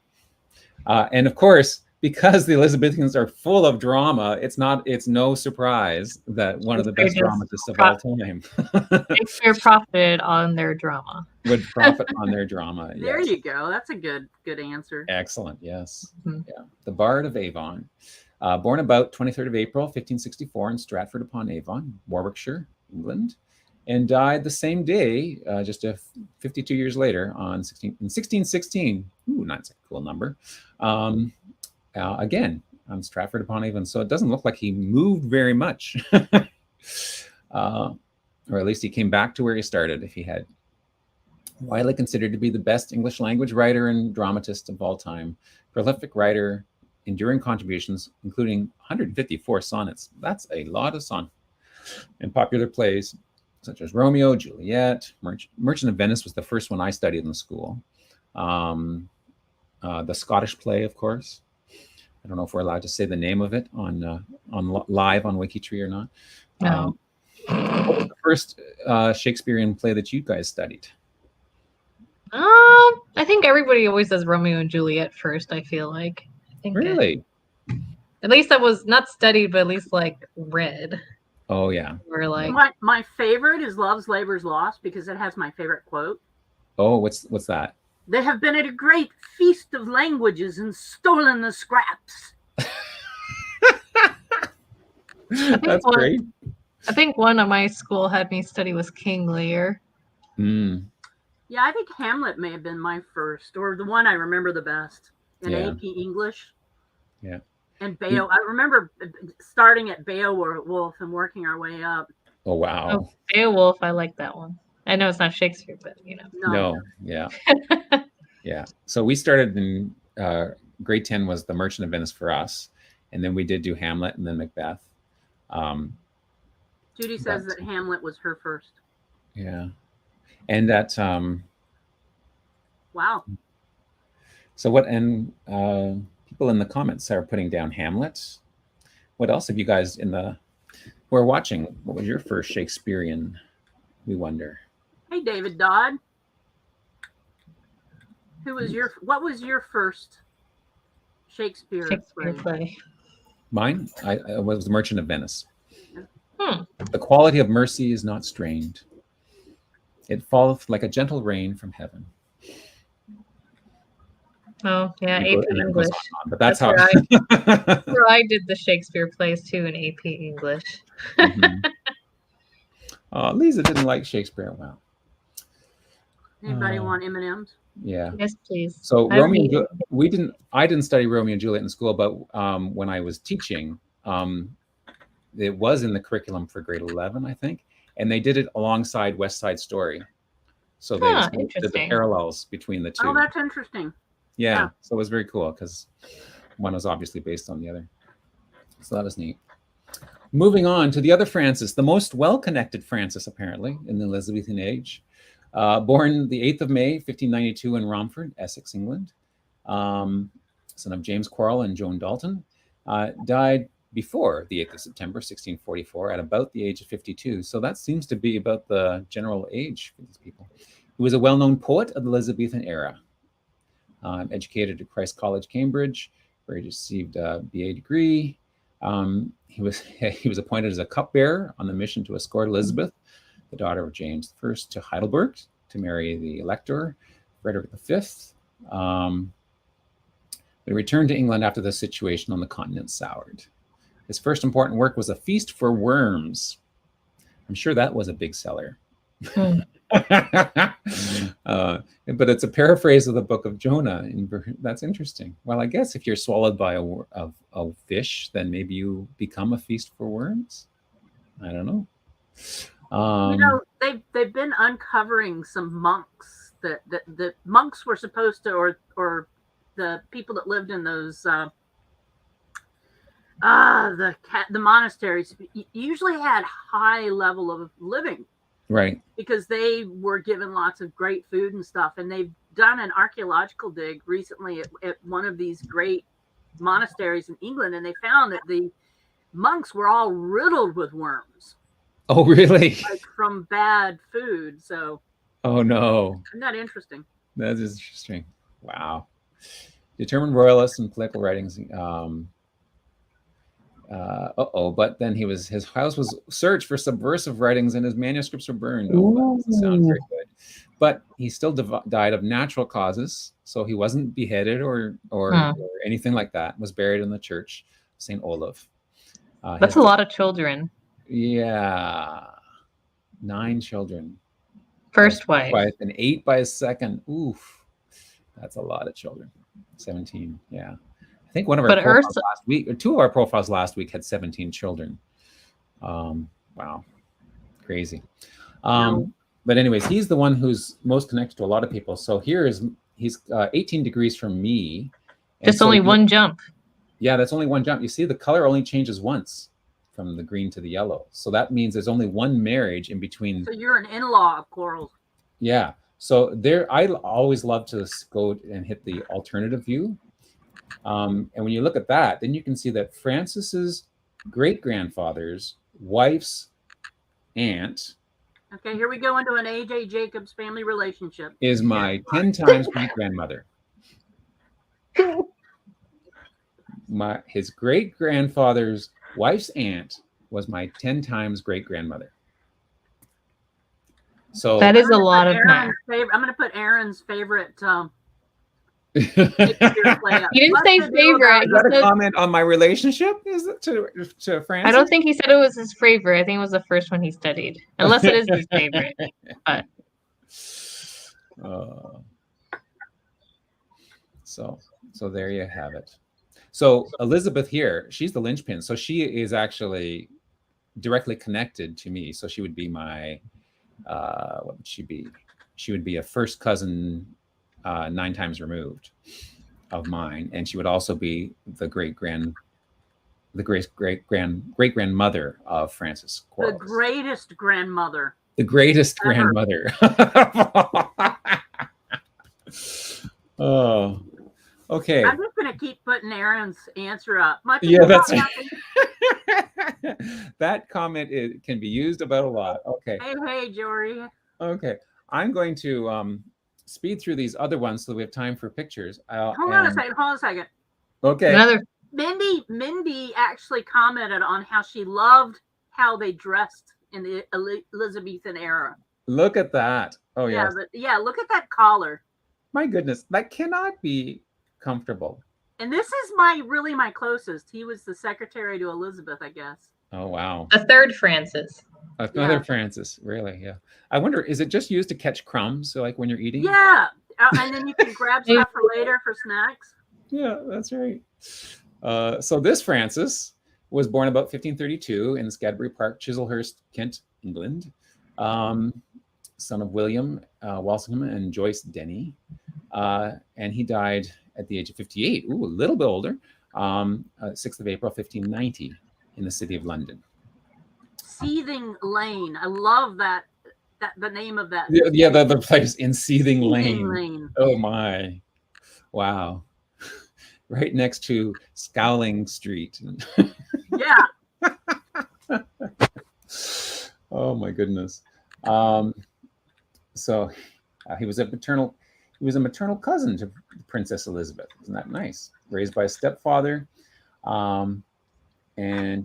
And of course, because the Elizabethans are full of drama, it's no surprise that one of the best dramatists of all time. Shakespeare profited on their drama. Would profit on their drama. There you go. That's a good answer. Excellent. Yes. Yeah. The Bard of Avon. Born about 23rd of April, 1564 in Stratford upon Avon, Warwickshire, England. And died the same day, just 52 years later, in 1616. Ooh, that's a cool number. Again, on Stratford upon Avon. So it doesn't look like he moved very much, or at least he came back to where he started. If he had, widely considered to be the best English language writer and dramatist of all time, prolific writer, enduring contributions, including 154 sonnets. That's a lot of sonnets. And popular plays, such as Romeo, Juliet, Merchant of Venice was the first one I studied in school. The Scottish play, of course. I don't know if we're allowed to say the name of it on live on WikiTree or not. No. What was the first Shakespearean play that you guys studied? I think everybody always does Romeo and Juliet first. I feel like. Really? At least that was not studied, but at least like read. Oh yeah. Or like my favorite is Love's Labour's Lost because it has my favorite quote. Oh, what's that? They have been at a great feast of languages and stolen the scraps. That's great. I think one of my school had me study was King Lear. Yeah, I think Hamlet may have been my first, or the one I remember the best in AP English. Yeah. And I remember starting at Beowulf and working our way up. Oh wow! Oh, Beowulf, I like that one. I know it's not Shakespeare, but you know. No, yeah, yeah. So we started in grade 10 was The Merchant of Venice for us, and then we did do Hamlet and then Macbeth. Judy says that Hamlet was her first. Yeah, and that. Wow. So what? And people in the comments are putting down Hamlet. What else have you guys who are watching? What was your first Shakespearean? We wonder. Hey, David Dodd. What was your first Shakespeare play? Mine? I was The Merchant of Venice. The quality of mercy is not strained. It falleth like a gentle rain from heaven. Oh yeah, AP English. But that's how where I did the Shakespeare plays too in AP English. Lisa didn't like Shakespeare. Wow. Anybody want M&Ms? Yeah. Yes, please. So I didn't study Romeo and Juliet in school, but when I was teaching, it was in the curriculum for grade 11, I think, and they did it alongside West Side Story. So they did the parallels between the two. Oh, that's interesting. Yeah, so it was very cool because one was obviously based on the other. So that was neat. Moving on to the other Francis, the most well-connected Francis, apparently, in the Elizabethan age. Born the 8th of May, 1592 in Romford, Essex, England. Son of James Quarrel and Joan Dalton. Died before the 8th of September, 1644, at about the age of 52. So that seems to be about the general age for these people. He was a well-known poet of the Elizabethan era. Educated at Christ College, Cambridge, where he received a BA degree. He was appointed as a cupbearer on the mission to escort Elizabeth, the daughter of James I, to Heidelberg to marry the Elector, Frederick V. But he returned to England after the situation on the continent soured. His first important work was A Feast for Worms. I'm sure that was a big seller. But it's a paraphrase of the book of Jonah. That's interesting. Well, I guess if you're swallowed by a fish, then maybe you become a feast for worms. I don't know. They've been uncovering some monks that the monks were supposed to, or the people that lived in those the monasteries usually had high level of living. Right. Because they were given lots of great food and stuff. And they've done an archaeological dig recently at one of these great monasteries in England. And they found that the monks were all riddled with worms. Oh, really? Like from bad food. So. Oh, no. Isn't that interesting? That is interesting. Wow. Determined royalist and political writings. But then his house was searched for subversive writings and his manuscripts were burned. Oh, that doesn't sound very good. But he still died of natural causes, so he wasn't beheaded or anything like that. Was buried in the church, St. Olaf. That's a lot of children. Yeah, 9 children. First wife and 8 by his second. Oof, that's a lot of children. 17. Yeah. I think one of our profiles last week, or 2 of our profiles last week, had 17 children. Wow, crazy. But anyways, he's the one who's most connected to a lot of people. So he's 18 degrees from me. Just only one jump. Yeah, that's only one jump. You see, the color only changes once from the green to the yellow. So that means there's only one marriage in between. So you're an in-law of corals. Yeah. So I always love to go and hit the alternative view. And when you look at that, then you can see that Francis's great-grandfather's wife's aunt. Okay, here we go into an A.J. Jacobs family relationship. Is my 10 times great-grandmother. His great-grandfather's wife's aunt was my 10 times great-grandmother. So that is a lot of math. I'm going to put Aaron's favorite. You didn't say favorite. Is that a comment on my relationship? Is it to Francis? I don't think he said it was his favorite. I think it was the first one he studied, unless it is his favorite. But so there you have it. So Elizabeth here, she's the linchpin. So she is actually directly connected to me. So she would be my what would she be? She would be a first cousin 9 times removed of mine, and she would also be the great grandmother of Francis Quarles. The greatest grandmother. The greatest grandmother. Oh, okay. I'm just gonna keep putting Aaron's answer up. Yeah, that's that comment can be used about a lot. Okay. Hey, Jory. Okay, I'm going to speed through these other ones so we have time for pictures. Hold on a second. Okay. Mindy actually commented on how she loved how they dressed in the Elizabethan era. Look at that. Oh yeah. Look at that collar. My goodness, that cannot be comfortable. And this is really my closest. He was the secretary to Elizabeth, I guess. Oh wow. The third Francis. Another Francis, really? Yeah. I wonder, is it just used to catch crumbs, so like when you're eating? Yeah, and then you can grab stuff for later for snacks. Yeah, that's right. So this Francis was born about 1532 in Scadbury Park, Chislehurst, Kent, England. Son of William Walsingham and Joyce Denny. And he died at the age of 58. Ooh, a little bit older. 6th of April, 1590 in the city of London. Seething Lane. I love that the name of that. Yeah, the place in Seething Lane. Oh my. Wow. right next to Scowling Street. Yeah. Oh my goodness. So he was a maternal cousin to Princess Elizabeth. Isn't that nice? Raised by a stepfather, and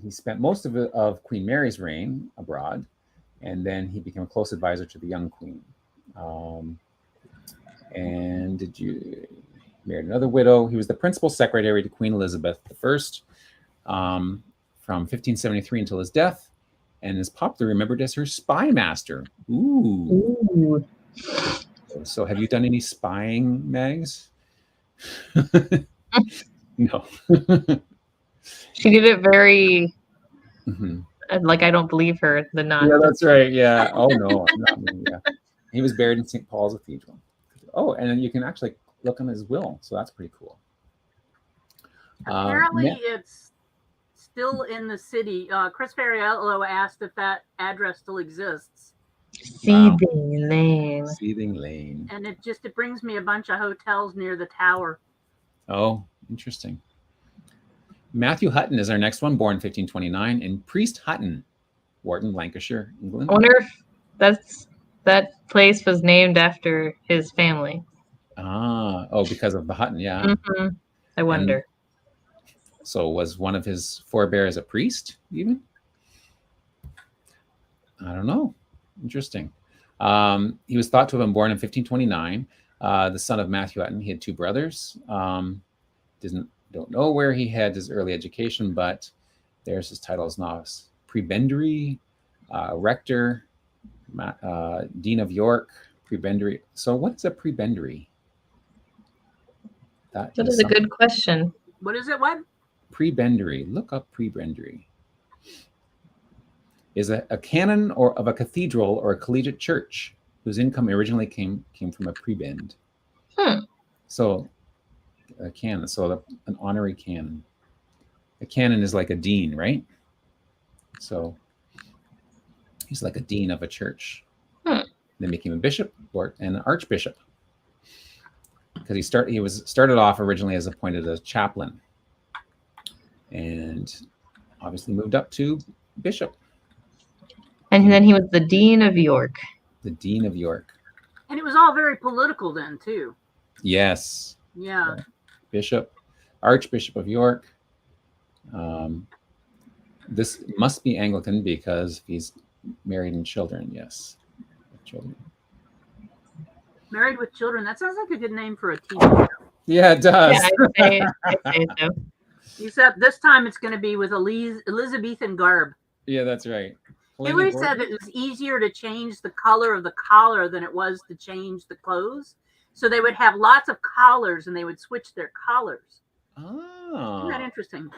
he spent most of Queen Mary's reign abroad, and then he became a close advisor to the young queen. And married another widow. He was the principal secretary to Queen Elizabeth I, from 1573 until his death, and is popularly remembered as her spy master. Ooh. So have you done any spying, Mags? No. She did it very like I don't believe her. The non. Yeah, that's right. Yeah. Oh no, not me. Yeah. He was buried in St. Paul's Cathedral. Oh, and then you can actually look on his will, so that's pretty cool. Apparently, it's still in the city. Chris Ferriello asked if that address still exists. Seething Lane. Seething Lane. And it brings me a bunch of hotels near the tower. Oh, interesting. Matthew Hutton is our next one, born 1529 in Priest Hutton, Wharton, Lancashire, England. I wonder if that place was named after his family. Because of the Hutton, yeah. Mm-hmm. I wonder. And so was one of his forebears a priest, even? I don't know. Interesting. He was thought to have been born in 1529, the son of Matthew Hutton. He had two brothers. Don't know where he had his early education, but there's his title as novice. Prebendary, rector, Dean of York, prebendary. So what is a prebendary? That is a good question. What is it? What? Prebendary. Look up prebendary. Is a canon of a cathedral or a collegiate church whose income originally came from a prebend. So a canon, so an honorary canon. A canon is like a dean, right? So he's like a dean of a church. Then became a bishop and an archbishop. Because he started off originally as appointed as chaplain, and obviously moved up to bishop. And then he was the Dean of York. The Dean of York. And it was all very political then, too. Yes. Yeah. Bishop, Archbishop of York. This must be Anglican because he's married and children. Yes. Children. Married with Children. That sounds like a good name for a TV show. Yeah, it does. Yeah, I'd say so. Except this time it's going to be with Elizabethan garb. Yeah, that's right. Hillary said it was easier to change the color of the collar than it was to change the clothes. So they would have lots of collars and they would switch their collars. Oh. Isn't that interesting?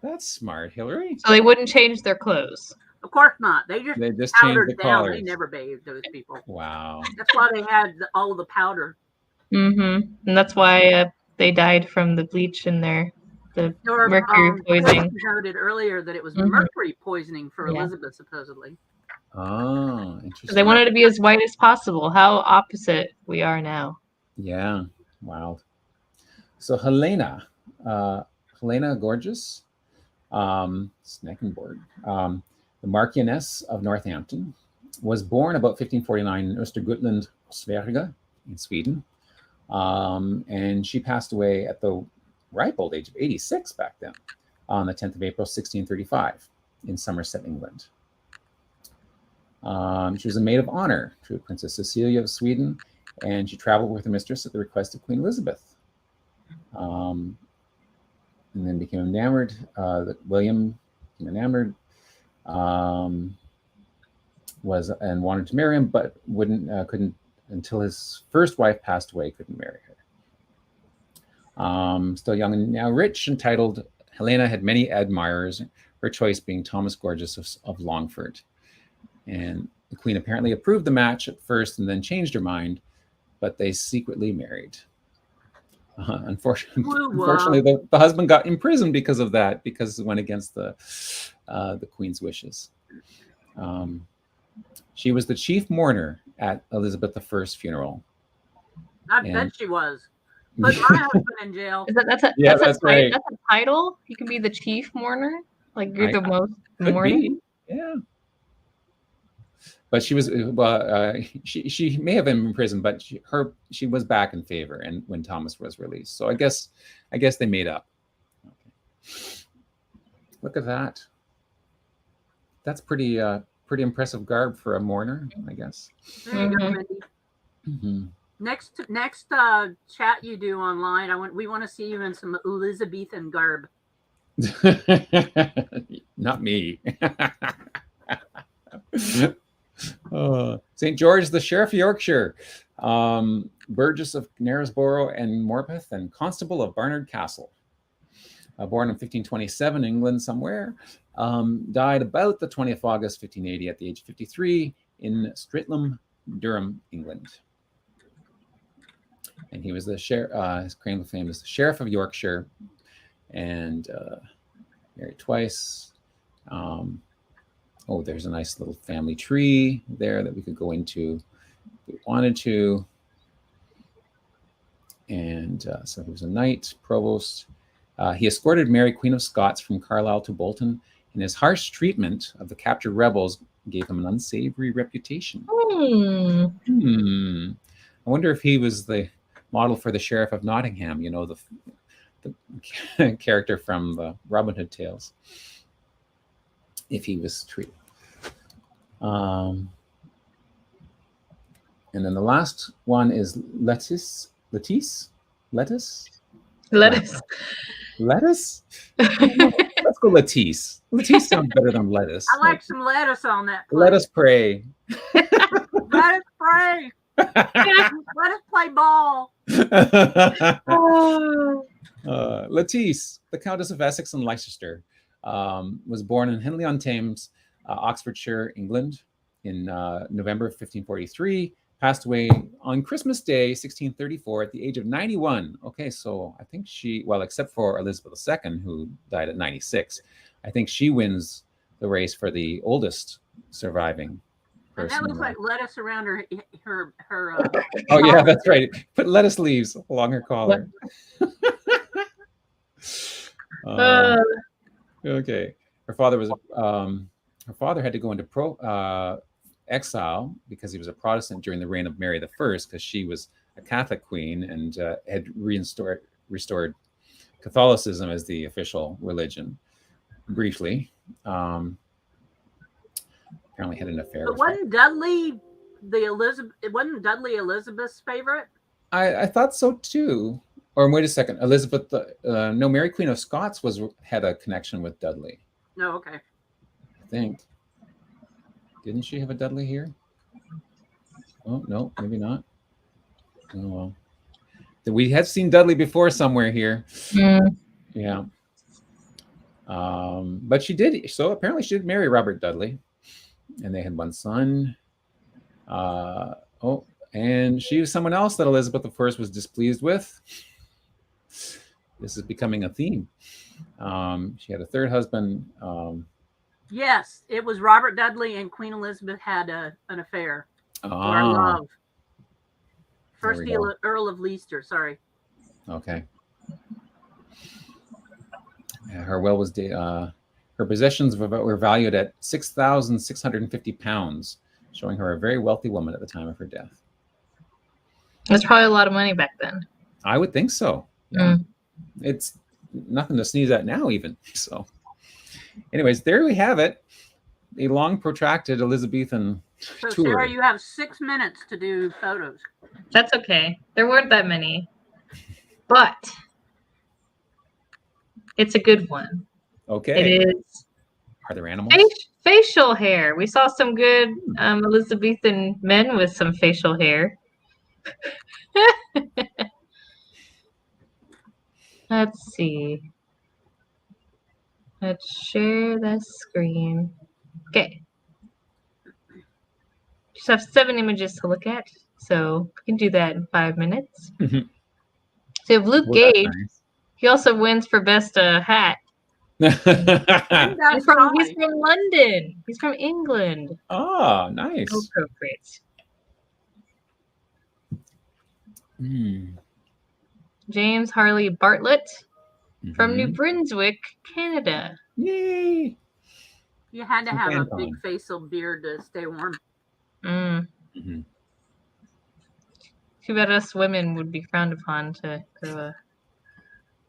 That's smart, Hillary. So they wouldn't change their clothes. Of course not. They just changed the down. collars. They never bathed, those people. Wow. That's why they had all of the powder. And that's why they died from the bleach in the mercury poisoning. Noted earlier that it was mercury poisoning for Elizabeth, supposedly. Oh, interesting. They wanted to be as white as possible. How opposite we are now. Yeah. Wow. So Helena Gorgeous, Sneckenborg, the Marchioness of Northampton, was born about 1549 in Östergötland, Sverige, in Sweden. And she passed away at the ripe old age of 86 back then, on the 10th of April, 1635, in Somerset, England. She was a maid of honor to Princess Cecilia of Sweden, and she traveled with her mistress at the request of Queen Elizabeth. And then became enamored. William became enamored, wanted to marry him, but couldn't until his first wife passed away. Couldn't marry her. Still young and now rich and titled, Helena had many admirers. Her choice being Thomas Gorges of Longford. And the Queen apparently approved the match at first and then changed her mind, but they secretly married. Unfortunately, the husband got imprisoned because of that, because it went against the Queen's wishes. She was the chief mourner at Elizabeth I's funeral. I bet she was. Put my husband in jail. That's a right. That's a title. You can be the chief mourner. Like you're the most Could mourning. be. Yeah. But she was she may have been in prison, but she was back in favor, and when Thomas was released, so I guess they made up. Okay. Look at that. That's pretty impressive garb for a mourner, I guess. There you go, Mindy. Mm-hmm. Next chat you do online, we want to see you in some Elizabethan garb. Not me. St. George, the Sheriff of Yorkshire, Burgess of Knaresborough and Morpeth, and Constable of Barnard Castle. Born in 1527, England somewhere. Died about the 20th of August, 1580, at the age of 53 in Streatham, Durham, England. And he was the sheriff. His claim to fame is the Sheriff of Yorkshire, and married twice. There's a nice little family tree there that we could go into if we wanted to. And so he was a knight, provost. He escorted Mary, Queen of Scots, from Carlisle to Bolton, and his harsh treatment of the captured rebels gave him an unsavory reputation. I wonder if he was the model for the Sheriff of Nottingham, the character from the Robin Hood tales, if he was treated. And then the last one is lettuce. Let's go lettuce. Lettuce sounds better than lettuce. I like some lettuce on that plate. Let us pray. Let us pray. Let us play ball. Lettice, the Countess of Essex and Leicester, was born in Henley-on-Thames, Oxfordshire, England, in November 1543. Passed away on Christmas Day, 1634, at the age of 91. Okay, so I think except for Elizabeth II, who died at 96, I think she wins the race for the oldest surviving person. And that looks like lettuce around her. Oh yeah, that's right. Put lettuce leaves along her collar. Okay. Her father had to go into exile because he was a Protestant during the reign of Mary I, because she was a Catholic queen and had restored Catholicism as the official religion. Briefly, apparently had an affair. But wasn't Dudley Elizabeth's favorite? I thought so too. Or wait a second, Elizabeth. No, Mary Queen of Scots had a connection with Dudley. No, okay. I think. Didn't she have a Dudley here? Oh no, maybe not. Oh well. We have seen Dudley before somewhere here. Yeah. But she did. So apparently, she did marry Robert Dudley, and they had one son. And she was someone else that Elizabeth I was displeased with. This is becoming a theme. She had a third husband. Yes, it was Robert Dudley and Queen Elizabeth had an affair or love. First, the Earl of Leicester. Sorry. Okay. Her will was her possessions were valued at £6,650, showing her a very wealthy woman at the time of her death. That's probably a lot of money back then. I would think so. Yeah. It's nothing to sneeze at now, even. So, anyways, there we have it. A long, protracted Elizabethan tour. Sarah, you have 6 minutes to do photos. That's okay. There weren't that many, but it's a good one. Okay. It is. Are there animals? Facial hair. We saw some good Elizabethan men with some facial hair. Let's see. Let's share the screen. Okay. Just have 7 images to look at, so we can do that in 5 minutes. So you have Luke Gage. Nice. He also wins for best hat. He's from London. He's from England. Oh, nice. So appropriate. James Harley Bartlett from New Mhm. Brunswick, Canada. Yay! You had to have a Anton. big facial beard to stay warm. Mm. Mhm. Too bad us women would be frowned upon to grow a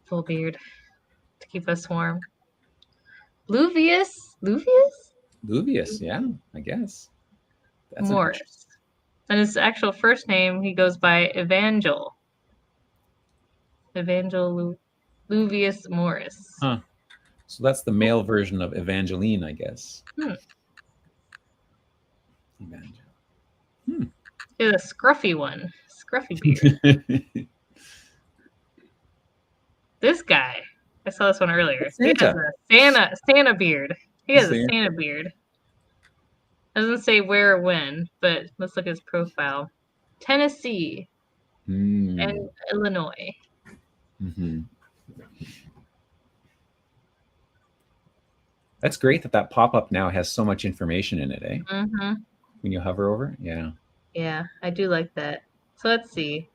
full beard to keep us warm. Luvius Luvius, yeah, I guess. That's an Morris. And his actual first name, he goes by Evangel. Luvius Morris. Huh. So that's the male version of Evangeline, I guess. Evangel. It's a scruffy one. Scruffy beard. This guy. I saw this one earlier. He has a Santa beard. He has a Santa beard. Doesn't say where or when, but let's look at his profile. Tennessee and Illinois. Mm-hmm. That's great that pop-up now has so much information in it, eh? Mm-hmm. When you hover over it, yeah. Yeah, I do like that. So let's see.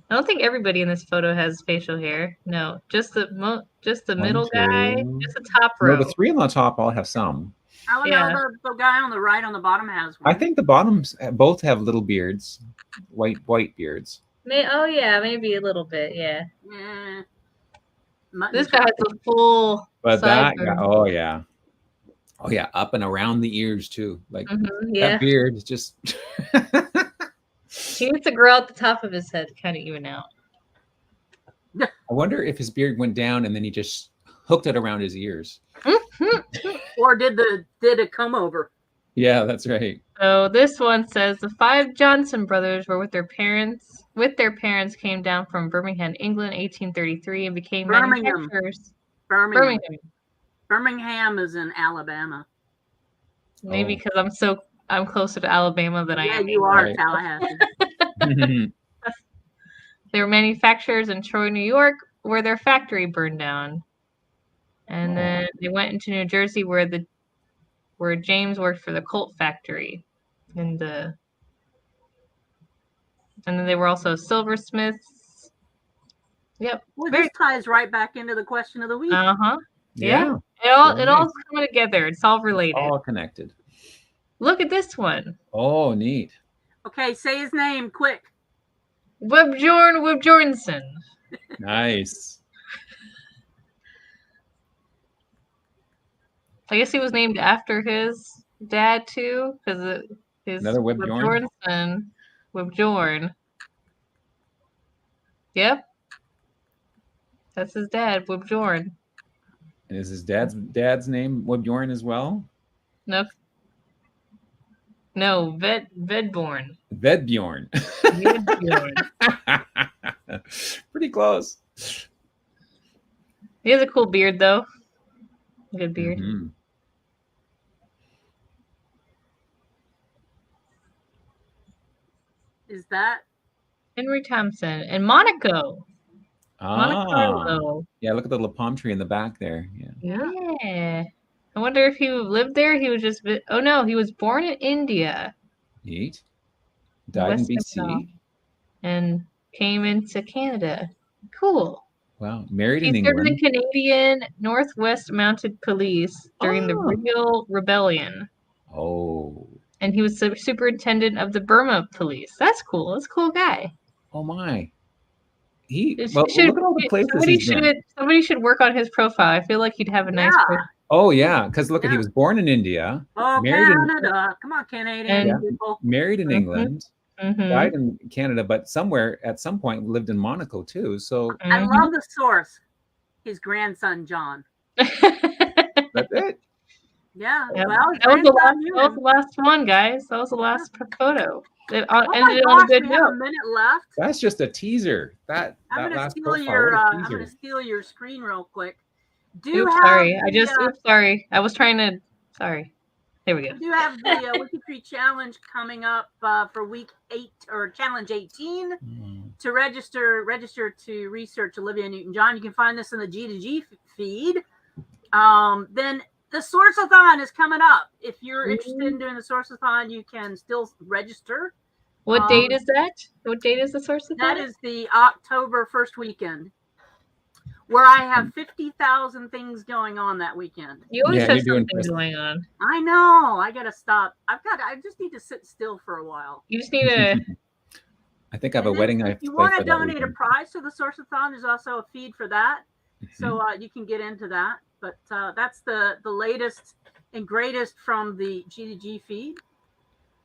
I don't think everybody in this photo has facial hair. No, just the middle guy, just the top row. No, the three on the top all have some. I don't know, the guy on the right on the bottom has one. I think the bottoms both have little beards, white beards. Oh yeah, maybe a little bit, yeah. This guy has a full. But that guy, oh yeah, up and around the ears too. Like that beard is just. He needs to grow out the top of his head, kind of even out. I wonder if his beard went down and then he just hooked it around his ears. Or did it come over? Yeah, that's right. So this one says the 5 Johnson brothers were with their parents. Came down from Birmingham, England, 1833, and became manufacturers. Birmingham is in Alabama. Maybe because I'm closer to Alabama than I am. Yeah, you are, Tallahassee. They were manufacturers in Troy, New York, where their factory burned down. And then they went into New Jersey where James worked for the Colt factory. And then they were also silversmiths. Yep. Well, this ties right back into the question of the week. Yeah. It all's coming together. It's all related. It's all connected. Look at this one. Oh, neat. Okay, say his name quick. Webjornson. Nice. I guess he was named after his dad too, because his another Webjornson. Webjorn. Yep. That's his dad, Webjorn. And is his dad's name Webjorn as well? No, Vedbjorn. Vedbjorn. Pretty close. He has a cool beard, though. Good beard. Mm-hmm. Is that Henry Thompson and Monaco? Monaco. Yeah, look at the little palm tree in the back there. Yeah. I wonder if he lived there. He was just. Oh no, he was born in India. Neat. Died in BC. And came into Canada. Cool. Wow. Married in England. He served England. the Canadian Northwest Mounted Police during the Real Rebellion. Oh. And he was superintendent of the Burma Police. That's cool. That's a cool guy. Oh my. Look at all the places somebody should work on his profile. I feel like he'd have a nice profile. Oh yeah, because look, he was born in India. Oh, Canada! Come on, Canadian people. Married in England, died in Canada, but at some point lived in Monaco too. So I love the source. His grandson John. That's it. Yeah. Yep. Well, that was the last one, guys. That was the last photo. It ended on a good note. We have a minute left. That's just a teaser. I'm gonna steal your screen real quick. Sorry. I was trying to. Sorry. There we go. We do have the WikiTree challenge coming up for week 8 or challenge 18 to register to research Olivia Newton-John. You can find this in the G2G feed. Then the Source-a-thon is coming up. If you're interested in doing the Source-a-thon, you can still register. What date is that? What date is the Source-a-thon? That is the October 1st weekend. where I have 50,000 things going on that weekend. You always Yeah, have you're doing something Christmas. going on. I know. I gotta stop. I just need to sit still for a while. You just need to. I think I have a And then wedding. I if have to you play want for to that donate a weekend. prize to the Source-a-thon, there's also a feed for that. So you can get into that. But that's the latest and greatest from the G2G feed.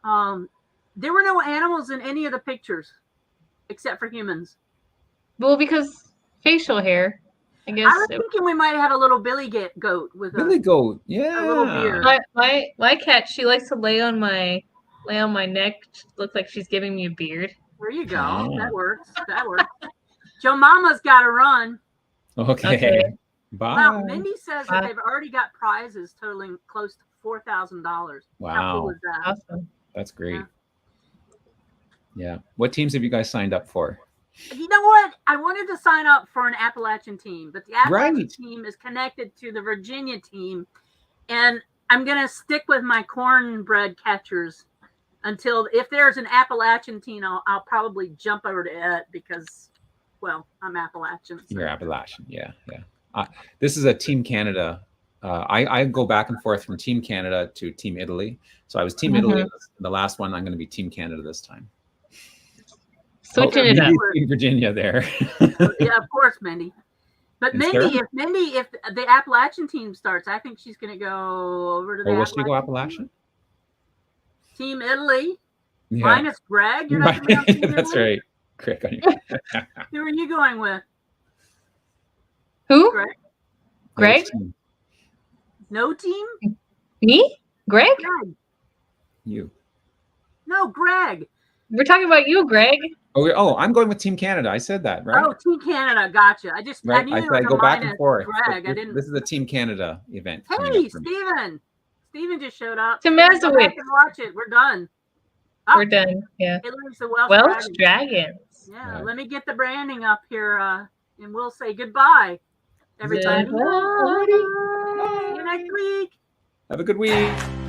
There were no animals in any of the pictures except for humans. Well, because facial hair, I guess. I was thinking we might have a little Billy goat with Billy a goat, yeah. little beard. My cat, she likes to lay on my neck. Looks like she's giving me a beard. There you go. Oh. That works. That works. Joe Mama's got to run. Okay. Bye. Wow, Mindy says that they've already got prizes totaling close to $4,000. Wow. How cool is that? Awesome. That's great. Yeah. What teams have you guys signed up for? You know what? I wanted to sign up for an Appalachian team, but the Appalachian team is connected to the Virginia team, and I'm going to stick with my cornbread catchers until if there's an Appalachian team, I'll probably jump over to it because, well, I'm Appalachian. So. You're Appalachian, yeah. This is a Team Canada. I go back and forth from Team Canada to Team Italy. So I was Team Italy the last one. I'm going to be Team Canada this time. Switching it up. Team Virginia there. Yeah, of course, Mindy. But Mindy, if the Appalachian team starts, I think she's going to go over to the will she go Appalachian? Team Italy. Yeah. Minus Greg. You're not right. That's right. Greg on your Who are you going with? Who? Greg? No team? Me? Greg? You. No, Greg. We're talking about you, Greg. Oh, I'm going with Team Canada. I said that, right? Oh, Team Canada. Gotcha. I knew I go back and forth. Greg. This is a Team Canada event. Hey, Steven. Steven just showed up. To Mazowitz. Watch it. We're done. Oh, we're done. Yeah. It leaves the Welsh Dragons. Yeah. Let me get the branding up here, and we'll say goodbye, everybody. Goodbye. See you next week. Have a good week.